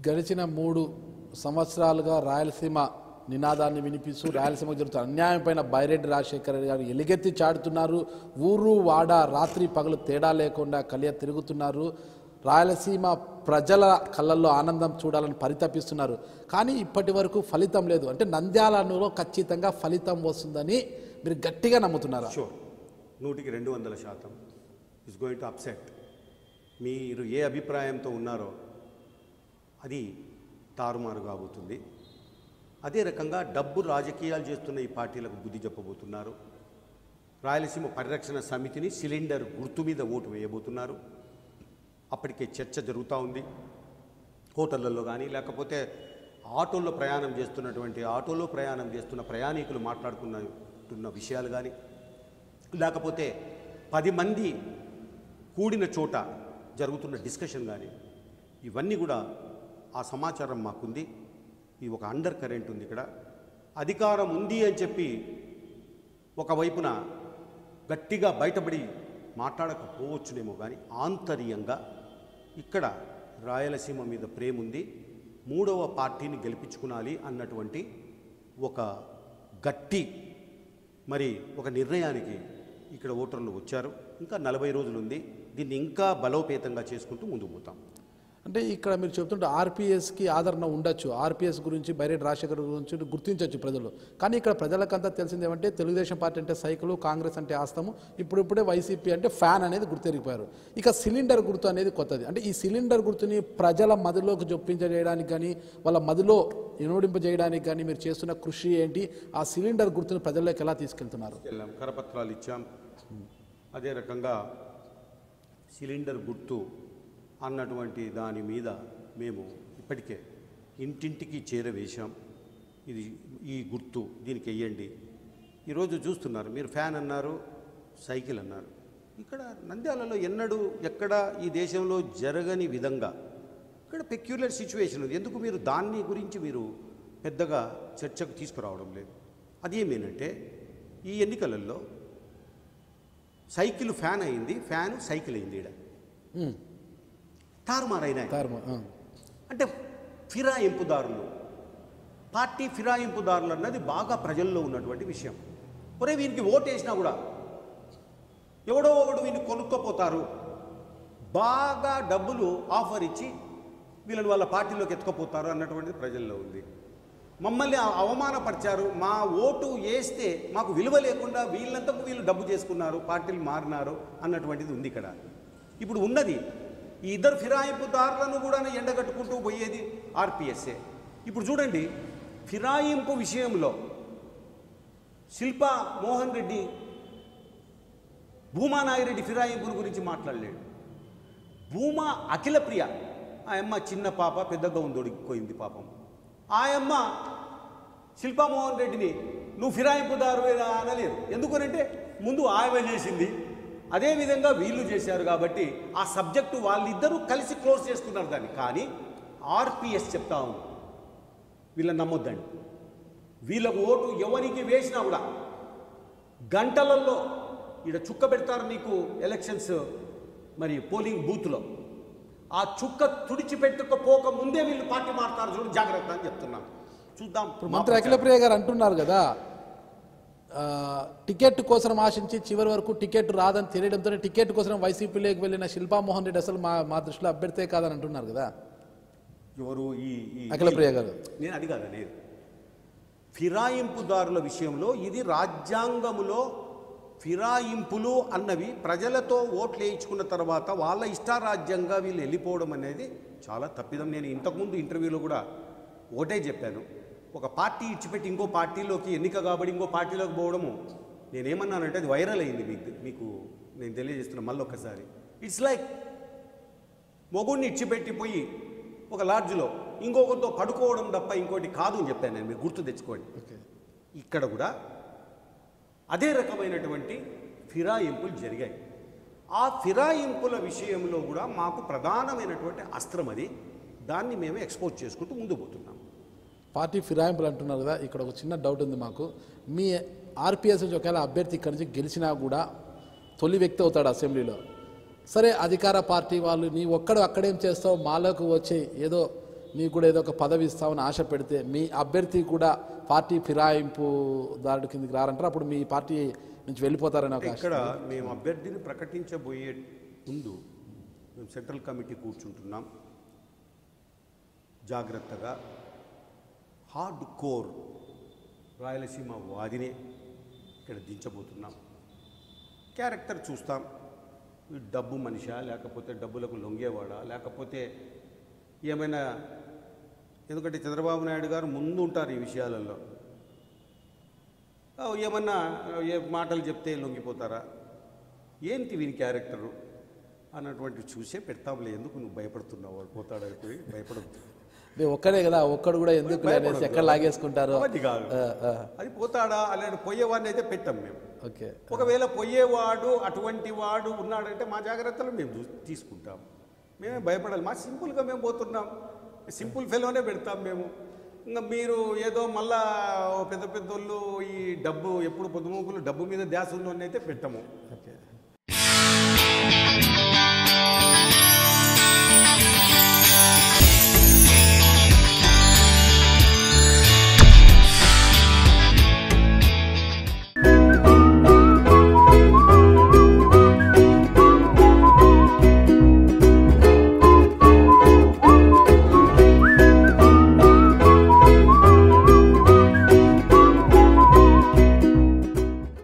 గడిచిన 3 సంవత్సరాలుగా రాయలసీమ నినాదాన్ని వినిపిస్తూ రాయలసీమకు జరుగుతున్న అన్యాయంపైన బైరెడ్డి రాజశేఖర గారు ఎలుగెత్తి చాటుతున్నారు. ఊరు వాడ రాత్రి పగలు తేడా లేకుండా కలియ తిరుగుతున్నారు. రాయలసీమ ప్రజల కళ్ళల్లో ఆనందం చూడాలని పరితపిస్తున్నారు. కానీ ఇప్పటి వరకు ఫలితం లేదు. అంటే నంద్యాలలో ఖచ్చితంగా ఫలితం వస్తుందని మీరు గట్టిగా నమ్ముతున్నారా? షూర్, 100కి 200% ఇస్ గోయింగ్ టు అప్సెట్. మీరు ఏ అభిప్రాయంతో ఉన్నారో అది తారుమారు కాబోతుంది. అదే రకంగా డబ్బు రాజకీయాలు చేస్తున్న ఈ పార్టీలకు బుద్ధి చెప్పబోతున్నారు. రాయలసీమ పరిరక్షణ సమితిని సిలిండర్ గుర్తు మీద ఓటు వేయబోతున్నారు. అప్పటికే చర్చ జరుగుతూ ఉంది. హోటళ్లలో కానీ లేకపోతే ఆటోలో ప్రయాణం చేస్తున్న ప్రయాణికులు మాట్లాడుకున్న విషయాలు కానీ లేకపోతే 10 మంది కూడిన చోట జరుగుతున్న డిస్కషన్ కానీ ఇవన్నీ కూడా ఆ సమాచారం మాకుంది. ఇది ఒక అండర్ కరెంట్ ఉంది. ఇక్కడ అధికారం ఉంది అని చెప్పి ఒకవైపున గట్టిగా బయటపడి మాట్లాడకపోవచ్చునేమో కానీ ఆంతర్యంగా ఇక్కడ రాయలసీమ మీద ప్రేమ ఉంది. 3వ పార్టీని గెలిపించుకునాలి అన్నటువంటి ఒక గట్టి ఒక నిర్ణయానికి ఇక్కడ ఓటర్లు వచ్చారు. ఇంకా 40 రోజులు ఉంది. దీన్ని ఇంకా బలోపేతంగా చేసుకుంటూ ముందుకు పోతాం. అంటే ఇక్కడ మీరు చెప్తుంటే ఆర్పీఎస్కి ఆదరణ ఉండొచ్చు, ఆర్పీఎస్ గురించి బైరెడ్డి రాజశేఖర్ గురించి గుర్తించవచ్చు ప్రజలు. కానీ ఇక్కడ ప్రజలకంతా తెలిసింది ఏమంటే తెలుగుదేశం పార్టీ అంటే సైకిల్, కాంగ్రెస్ అంటే ఆస్తము, ఇప్పుడిప్పుడే వైసీపీ అంటే ఫ్యాన్ అనేది గుర్తెరిగిపోయారు. ఇక సిలిండర్ గుర్తు అనేది కొత్తది. అంటే ఈ సిలిండర్ గుర్తుని ప్రజల మదిలోకి జొప్పించజేయడానికి కానీ వాళ్ళ మదిలో ఇనుడింపజేయడానికి కానీ మీరు చేస్తున్న కృషి ఏంటి? ఆ సిలిండర్ గుర్తుని ప్రజల్లోకి ఎలా తీసుకెళ్తున్నారు? కరపత్రాలు ఇచ్చాం. అదే రకంగా సిలిండర్ గుర్తు అన్నటువంటి దాని మీద మేము ఇప్పటికే ఇంటింటికి చేరవేశాం. ఈ గుర్తు దీనికి వెయ్యండి. ఈరోజు చూస్తున్నారు మీరు, ఫ్యాన్ అన్నారు, సైకిల్ అన్నారు. ఇక్కడ నంద్యాలలో ఎన్నడూ ఎక్కడ ఈ దేశంలో జరగని విధంగా ఇక్కడ పెక్యులర్ సిచ్యువేషన్ ఉంది. ఎందుకు మీరు దాన్ని గురించి మీరు పెద్దగా చర్చకు తీసుకురావడం లేదు? అదేమేనంటే ఈ ఎన్నికలలో సైకిల్ ఫ్యాన్ అయింది, ఫ్యాన్ సైకిల్ అయింది. ఇక్కడ తారుమారైనా అంటే ఫిరాయింపుదారులు, పార్టీ ఫిరాయింపుదారులు అన్నది బాగా ప్రజల్లో ఉన్నటువంటి విషయం. ఒరే వీనికి ఓటు వేసినా కూడా ఎవడో ఒకడు వీళ్ళు కొనుక్కోపోతారు, బాగా డబ్బులు ఆఫర్ ఇచ్చి వీళ్ళని వాళ్ళ పార్టీలోకి ఎత్తుకపోతారు అన్నటువంటిది ప్రజల్లో ఉంది. మమ్మల్ని అవమానపరిచారు, మా ఓటు వేస్తే మాకు విలువ లేకుండా వీళ్ళంతకు వీళ్ళు డబ్బు చేసుకున్నారు, పార్టీలు మారినారు అన్నటువంటిది ఉంది ఇక్కడ. ఇప్పుడు ఉన్నది ఈ ఇద్దరు ఫిరాయింపుదారులను కూడా ఎండగట్టుకుంటూ పోయేది ఆర్పీఎస్ఏ. ఇప్పుడు చూడండి, ఫిరాయింపు విషయంలో శిల్పా మోహన్ రెడ్డి భూమా నాగిరెడ్డి ఫిరాయింపుల గురించి మాట్లాడలేడు. భూమా అఖిల ప్రియ, ఆ అమ్మ చిన్న పాప పెద్దగా ఉందొడిగిపోయింది పాపం. ఆ అమ్మ శిల్పా మోహన్ రెడ్డిని నువ్వు ఫిరాయింపుదారు అనలేదు. ఎందుకనంటే ముందు ఆమె చేసింది, అదేవిధంగా వీళ్ళు చేశారు కాబట్టి ఆ సబ్జెక్టు వాళ్ళిద్దరూ కలిసి క్లోజ్ చేసుకున్నారు దాన్ని. కానీ ఆర్పీఎస్ చెప్తా ఉంది వీళ్ళని నమ్మొద్దండి, వీళ్ళకు ఓటు ఎవరికి వేసినా కూడా గంటలలో ఇక్కడ చుక్క పెడతారు నీకు ఎలక్షన్స్ పోలింగ్ బూత్లో. ఆ చుక్క తుడిచిపెట్టుకపోక ముందే వీళ్ళు పార్టీ మారుతారు, చూడు జాగ్రత్త అని చెప్తున్నాను. చూద్దాం. మంత్రి అఖిలప్రియ గారు అంటున్నారు కదా, టికెట్ కోసం ఆశించి చివరి వరకు టికెట్ రాదని తెలియడంతో టికెట్ కోసం వైసీపీలోకి వెళ్ళిన శిల్పా మోహన్ రెడ్డి అసలు మా దృష్టిలో అభ్యర్థే కాదని అంటున్నారు కదా ఎవరు? ఈ అఖిలప్రియ గారు. నేను అడిగాను, లేదు ఫిరాయింపుదారుల విషయంలో ఇది రాజ్యాంగములో ఫిరాయింపులు అన్నవి ప్రజలతో ఓట్లు వేయించుకున్న తర్వాత వాళ్ళ ఇష్టారాజ్యంగా వీళ్ళు వెళ్ళిపోవడం అనేది చాలా తప్పిదం. నేను ఇంతకుముందు ఇంటర్వ్యూలో కూడా ఒకటే చెప్పాను, ఒక పార్టీ ఇచ్చిపెట్టి ఇంకో పార్టీలోకి ఎన్నిక కాబట్టి ఇంకో పార్టీలోకి పోవడము, నేనేమన్నానంటే అది వైరల్ అయింది. మీకు నేను తెలియజేస్తున్నా మళ్ళీ ఒక్కసారి. ఇట్స్ లైక్ మొగుడిని ఇచ్చిపెట్టిపోయి ఒక లాడ్జ్లో ఇంకొకరితో పడుకోవడం తప్ప ఇంకోటి కాదు అని చెప్పాను నేను, మీరు గుర్తు తెచ్చుకోండి. ఇక్కడ కూడా అదే రకమైనటువంటి ఫిరాయింపులు జరిగాయి. ఆ ఫిరాయింపుల విషయంలో కూడా మాకు ప్రధానమైనటువంటి అస్త్రం అది. దాన్ని మేము ఎక్స్పోజ్ చేసుకుంటూ ముందు పోతున్నాం. పార్టీ ఫిరాయింపులు అంటున్నారు కదా, ఇక్కడ ఒక చిన్న డౌట్ ఉంది మాకు. మీ ఆర్పిఎస్ నుంచి ఒకవేళ అభ్యర్థి ఇక్కడి నుంచి గెలిచినా కూడా తొలి వ్యక్తి అవుతాడు అసెంబ్లీలో. సరే, అధికార పార్టీ వాళ్ళు నీ ఒక్కడు అక్కడేం చేస్తావు, మాలోకి వచ్చి ఏదో నీకు కూడా ఏదో ఒక పదవి ఇస్తామని ఆశ పెడితే మీ అభ్యర్థి కూడా పార్టీ ఫిరాయింపు దాడి కిందకి రారంటారు. అప్పుడు మీ పార్టీ నుంచి వెళ్ళిపోతారని ఒక ఇక్కడ మేము అభ్యర్థిని ప్రకటించబోయే ముందు మేము సెంట్రల్ కమిటీ కూర్చుంటున్నాం. జాగ్రత్తగా హార్డ్ కోర్ రాయలసీమ వాదిని ఇక్కడ దించబోతున్నాం. క్యారెక్టర్ చూస్తాం. డబ్బు మనిషా, లేకపోతే డబ్బులకు లొంగేవాడా, లేకపోతే ఏమైనా, ఎందుకంటే చంద్రబాబు నాయుడు గారు ముందు ఉంటారు ఈ విషయాలలో. ఏమన్నా ఏ మాటలు చెప్తే లొంగిపోతారా, ఏంటి వీని క్యారెక్టరు అన్నటువంటి చూసే పెడతాంలే. ఎందుకు నువ్వు భయపడుతున్నావు, వాడు పోతాడని భయపడద్దు. ఒక్కడే కదా, ఒక్కడు కూడా ఎందుకు ఎక్కడ లాగేసుకుంటారు. అది కాదు, అది పోతాడా అలాంటి పోయేవాడిని అయితే పెట్టాం మేము. ఓకే, ఒకవేళ పోయేవాడు అటువంటి వాడు ఉన్నాడంటే మా జాగ్రత్తలు మేము తీసుకుంటాం. మేమే భయపడాలి. మా సింపుల్గా మేము పోతున్నాం. సింపుల్ ఫెలోనే పెడతాం మేము. ఇంకా మీరు ఏదో మళ్ళా పెద్ద పెద్దోళ్ళు ఈ డబ్బు ఎప్పుడు పొద్దుమూకులు డబ్బు మీద ధ్యాస ఉన్నోన్నైతే పెట్టము. ఓకే.